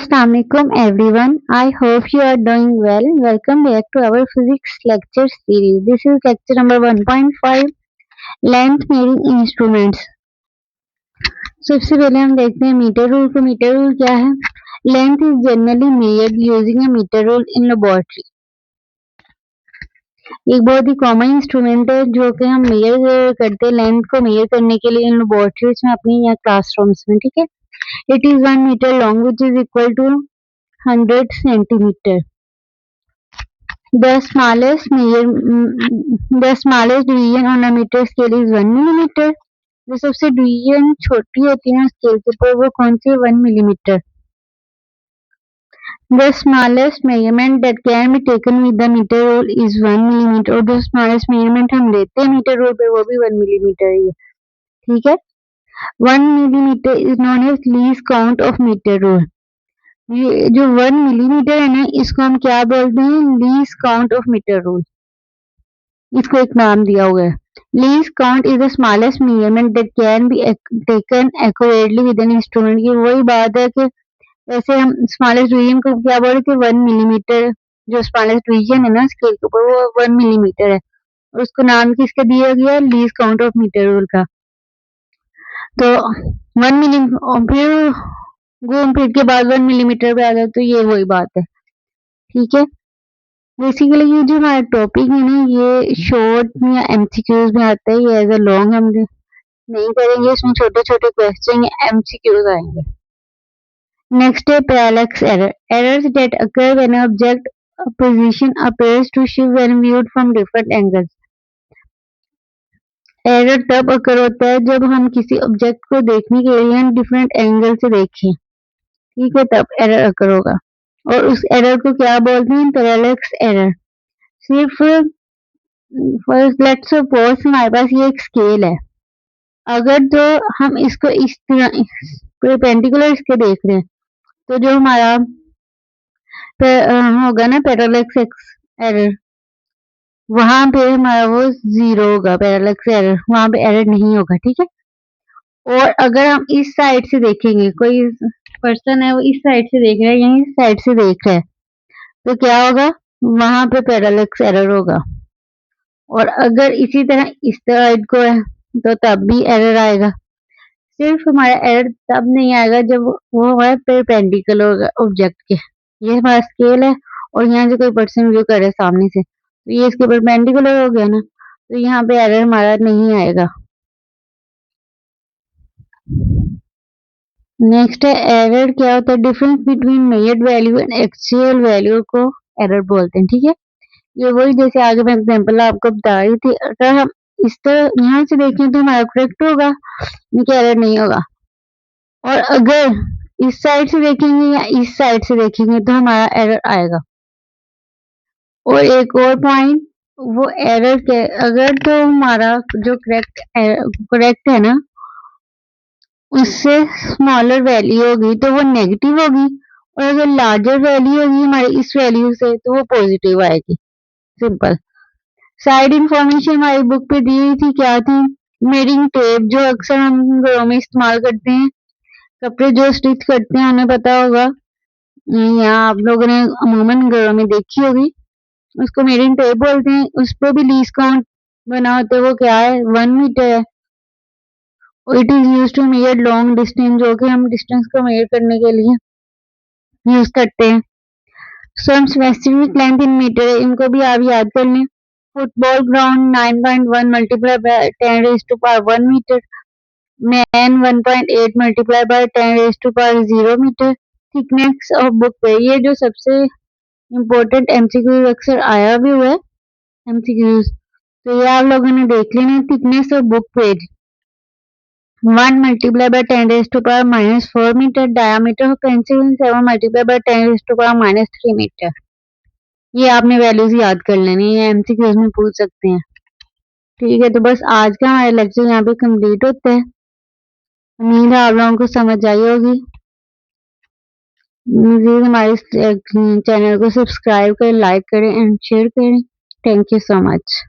Assalamualaikum everyone. I hope you are doing well. Welcome back to our physics lecture series. This is lecture number 1.5 length measuring instruments. सबसे पहले हम देखते हैं metre rule को. Metre rule क्या है? Length is generally measured using a metre rule in laboratory. एक बहुत ही कॉमन इंस्ट्रूमेंट है जो कि हम मेजर करते हैं लेंथ को मेजर करने के लिए इन लेबोरेटरीज में अपनी या क्लासरूम्स में. ठीक है. It is 1 metre long which is equal to 100 centimeter. The smallest division on a meter scale is 1 millimeter. जो सबसे डिवीजन छोटी होती है स्केल के ऊपर वो कौन सी है? 1 millimeter. The smallest measurement that can be taken with the meter rule is 1 millimeter. और जो smallest measurement हम लेते हैं मीटर रूल पे वो भी 1 millimeter ही है. ठीक है. 1 millimeter is known as least count of meter rule. ये जो 1 मिलीमीटर है ना इसको हम क्या बोलते हैं? Least count of metre rule. इसको एक नाम दिया हुआ है. Least count is the smallest measurement that can be taken accurately with an instrument. ये वही बात है कि वैसे हम स्मॉलेस्ट डिवीजन को क्या बोलते थे? 1 मिलीमीटर. जो स्मॉलेस्ट डिवीजन है ना स्केल के ऊपर वो 1 मिलीमीटर है और उसको नाम किसका दिया गया? Least count of metre rule का. तो 1 मिलीमीटर घूम फिर के बाद 1 मिलीमीटर पे आ जाए तो ये वही बात है. ठीक है. बेसिकली ये जो हमारा टॉपिक है ना ये शॉर्ट या एमसीक्यूज में आता है. ये एज अ लॉन्ग हम नहीं करेंगे. इसमें छोटे छोटे क्वेश्चन या एमसीक्यूज आएंगे. नेक्स्ट है parallax error. Errors that occur when object position appears to shift when viewed from different angles. Error तब अकर होता है जब हम किसी ऑब्जेक्ट को देखने के लिए डिफरेंट एंगल से देखें. ठीक है. तब एरर अकर होगा और उस एरर को क्या बोलते हैं? Parallax error. सिर्फ लेट्स सपोज हमारे पास ये एक स्केल है. अगर जो हम इसको इस तरह परपेंडिकुलर इसके देख रहे हैं तो जो हमारा होगा ना पैरेलैक्स एरर वहां पे हमारा वो 0 होगा. पैरेलैक्स एरर वहां पे एरर नहीं होगा. ठीक है. और अगर हम इस साइड से देखेंगे, कोई पर्सन है वो इस साइड से देख रहा है या इस साइड से देख रहा है तो क्या होगा? वहां पे पैरेलैक्स एरर होगा. और अगर इसी तरह इस साइड को है तो तब भी एरर आएगा. सिर्फ हमारा एरर तब नहीं आएगा जब वो है परपेंडिकुलर होगा ऑब्जेक्ट के. ये हमारा स्केल है और यहाँ से कोई पर्सन व्यू कर रहा है सामने से तो ये इसके परपेंडिकुलर हो गया ना तो यहाँ पे एरर हमारा नहीं आएगा. नेक्स्ट है एरर. क्या होता है? Difference between measured value and actual value को एरर बोलते हैं. ठीक है. ये वही जैसे आगे मैं एग्जांपल आपको बता रही थी. अगर हम इस तरह यहाँ से देखें तो हमारा करेक्ट होगा, इनका एरर नहीं होगा. और अगर इस साइड से देखेंगे या इस साइड से देखेंगे तो हमारा एरर आएगा. और एक और पॉइंट वो एरर के अगर तो हमारा जो करेक्ट है ना उससे स्मॉलर वैल्यू होगी तो वो नेगेटिव होगी और अगर लार्जर वैल्यू होगी हमारी इस वैल्यू से तो वो पॉजिटिव आएगी. सिंपल. साइड इंफॉर्मेशन हमारी बुक पे दी हुई थी. क्या थी? मेजरिंग टेप जो अक्सर हम घरों में इस्तेमाल करते हैं. कपड़े जो स्टिच करते हैं उन्हें पता होगा या आप लोगों ने अमूमन घरों में देखी होगी. उसको मेजरिंग टेप बोलते हैं. उस पर भी लीस्ट काउंट बना होता है. वो क्या है? 1 मीटर है. It is use to measure long distance जो कि हम डिस्टेंस को मेजर करने के लिए यूज करते हैं. Some specific length in metre है. इनको भी आप याद कर लें. Football ground 9.1 multiply by 10 raise to power 1 metre. Man 1.8 multiply by 10 raise to power 0 metre. Thickness of book पे ये जो सबसे इम्पोर्टेंट एमसीक्यू अक्सर आया भी हुआ है एमसीक्यूज तो ये आप लोगों ने देख लेना. Thickness of book page 1 multiply by 10 raise to power -4 metre. Diameter of pencil 7 multiply by 10 raise to power -3 metre. ये आपने वैल्यूज याद कर लेनी है. एमसीक्यूज में पूछ सकते हैं. ठीक है. तो बस आज का हमारा लेक्चर यहाँ पे कंप्लीट होता है. उम्मीद है आप लोगों को समझ आई होगी. प्लीज हमारे चैनल को सब्सक्राइब करें, लाइक करें एंड शेयर करें. Thank you so much.